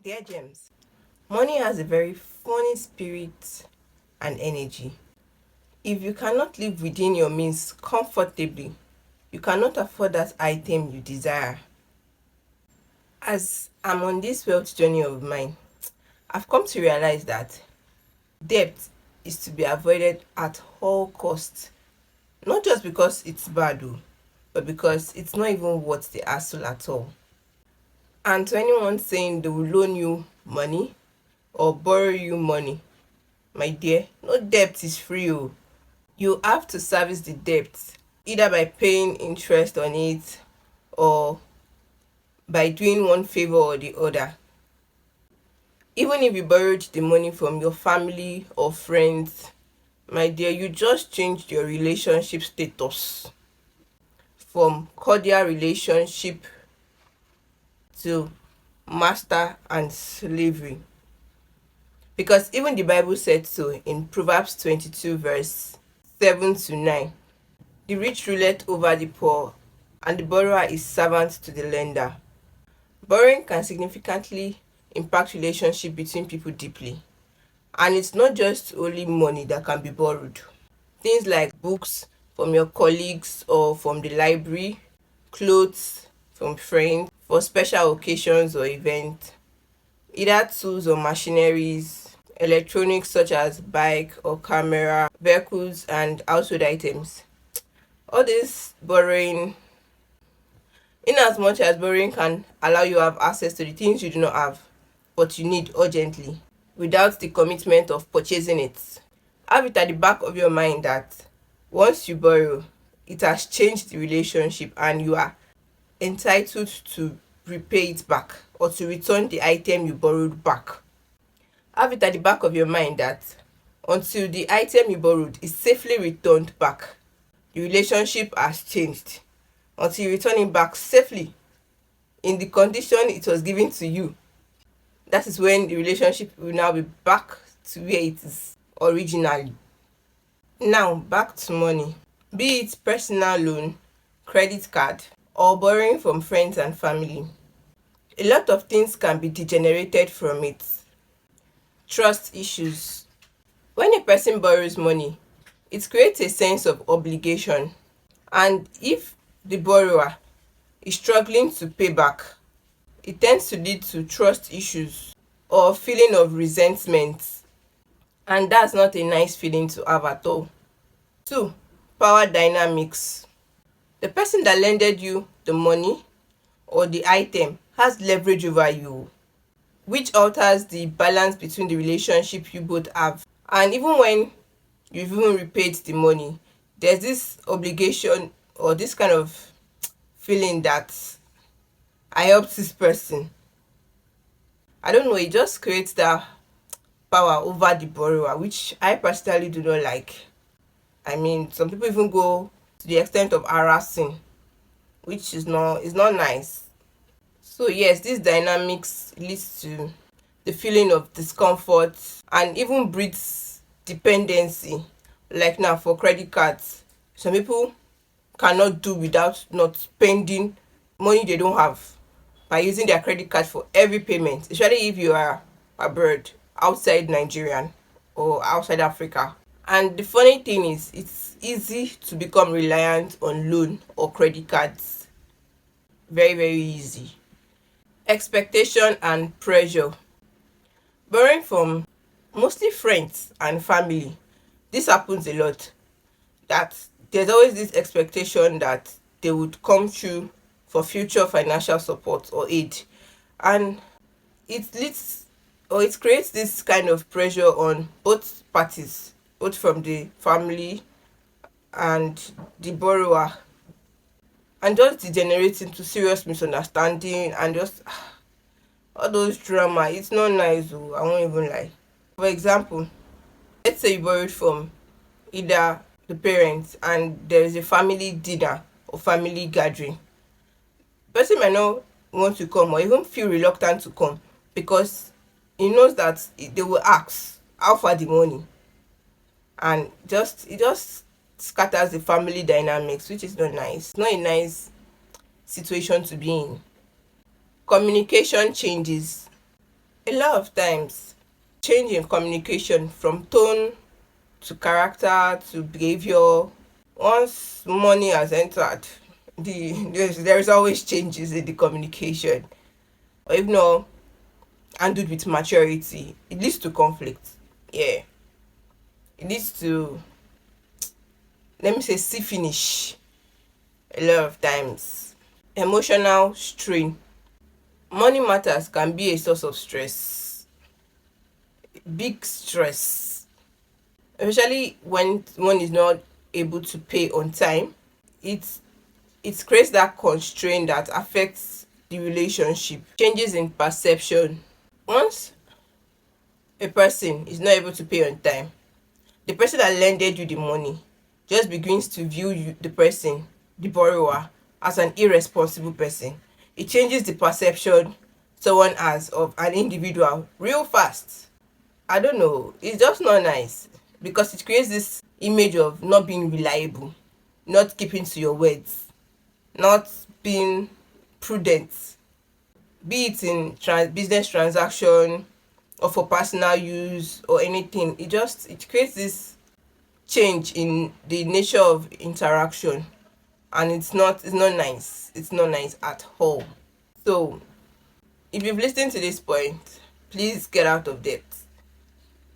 Dear James, money has a very funny spirit and energy. If you cannot live within your means comfortably, you cannot afford that item you desire. As I'm on this wealth journey of mine, I've come to realize that debt is to be avoided at all costs. Not just because it's bad, though, but because it's not even worth the hassle at all. And to anyone saying they will loan you money or borrow you money, my dear, no debt is free. Oh. You have to service the debt either by paying interest on it or by doing one favor or the other. Even if you borrowed the money from your family or friends, my dear, you just changed your relationship status from cordial relationship to master and slavery. Because even the Bible said so in Proverbs 22, verse 7 to 9. The rich ruleth over the poor, and the borrower is servant to the lender. Borrowing can significantly impact relationship between people deeply. And it's not just only money that can be borrowed. Things like books from your colleagues or from the library, clothes from friends for special occasions or events, either tools or machineries, electronics such as bike or camera, vehicles and household items. All this borrowing, in as much as borrowing can allow you to have access to the things you do not have but you need urgently without the commitment of purchasing it. Have it at the back of your mind that once you borrow, it has changed the relationship and you are entitled to repay it back or to return the item you borrowed back. Have it at the back of your mind that until the item you borrowed is safely returned back, the relationship has changed. Until you return it back safely in the condition it was given to you, that is when the relationship will now be back to where it is originally. Now, back to money. Be it personal loan, credit card, or borrowing from friends and family. A lot of things can be degenerated from it. Trust issues. When a person borrows money, it creates a sense of obligation. And if the borrower is struggling to pay back, it tends to lead to trust issues or feeling of resentment. And that's not a nice feeling to have at all. 2. Power dynamics. The person that lended you the money or the item has leverage over you, which alters the balance between the relationship you both have. And even when you've even repaid the money, there's this obligation or this kind of feeling that I helped this person. I don't know, it just creates that power over the borrower, which I personally do not like. I mean, some people even go to the extent of harassing, which is not nice. So yes, these dynamics leads to the feeling of discomfort and even breeds dependency. Like now for credit cards, some people cannot do without not spending money they don't have by using their credit card for every payment, especially if you are abroad, outside Nigeria or outside Africa. And the funny thing is, it's easy to become reliant on loan or credit cards. Very, very easy. Expectation and pressure. Borrowing from mostly friends and family. This happens a lot. That there's always this expectation that they would come through for future financial support or aid. And it leads or it creates this kind of pressure on both parties, both from the family and the borrower, and just degenerates into serious misunderstanding and just all those drama. It's not nice, oh, I won't even lie. For example, let's say you borrowed from either the parents and there is a family dinner or family gathering. The person might not want to come or even feel reluctant to come because he knows that they will ask how far the money, and just it just scatters the family dynamics, which is not nice. It's not a nice situation to be in. Communication changes. A lot of times, change in communication from tone to character to behavior, once money has entered, there's always changes in the communication. Or if not handled with maturity, it leads to conflict. Yeah, it leads to, let me say, see finish. A lot of times, emotional strain. Money matters can be a source of stress, big stress, especially when one is not able to pay on time. It it creates that constraint that affects the relationship. Changes in perception. Once a person is not able to pay on time, the person that lended you the money just begins to view you, the person, the borrower, as an irresponsible person. It changes the perception someone has of an individual real fast. I don't know, it's just not nice, because it creates this image of not being reliable, not keeping to your words, not being prudent, be it in business transaction or for personal use or anything. It creates this change in the nature of interaction, and it's not nice. It's not nice at all. So if you've listened to this point, please get out of debt.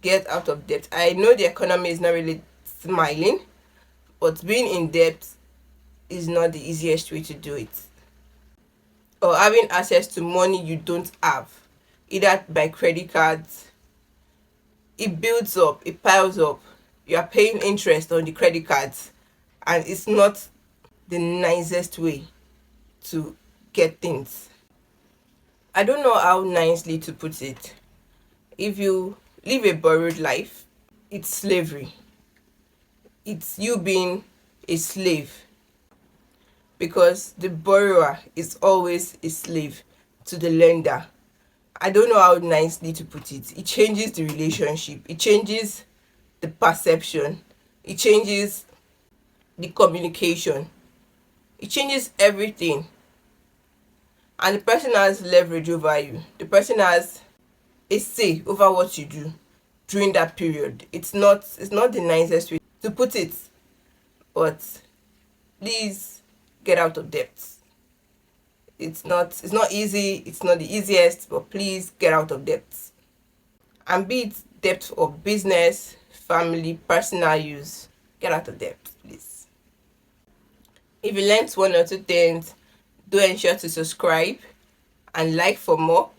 Get out of debt. I know the economy is not really smiling, but being in debt is not the easiest way to do it. Or having access to money you don't have, either by credit cards, it builds up, it piles up. You are paying interest on the credit cards, and it's not the nicest way to get things. I don't know how nicely to put it. If you live a borrowed life, it's slavery. It's you being a slave, because the borrower is always a slave to the lender. I don't know how nicely to put it. It changes the relationship, it changes the perception, it changes the communication, it changes everything. And the person has leverage over you, the person has a say over what you do during that period. It's not the nicest way to put it, but please get out of debt. It's not easy, it's not the easiest, but please get out of debt. And be it debt of business, family, personal use, get out of debt, please. If you learned one or two things, do ensure to subscribe and like for more.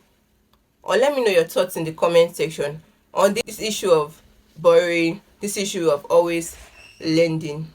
Or let me know your thoughts in the comment section on this issue of borrowing, this issue of always lending.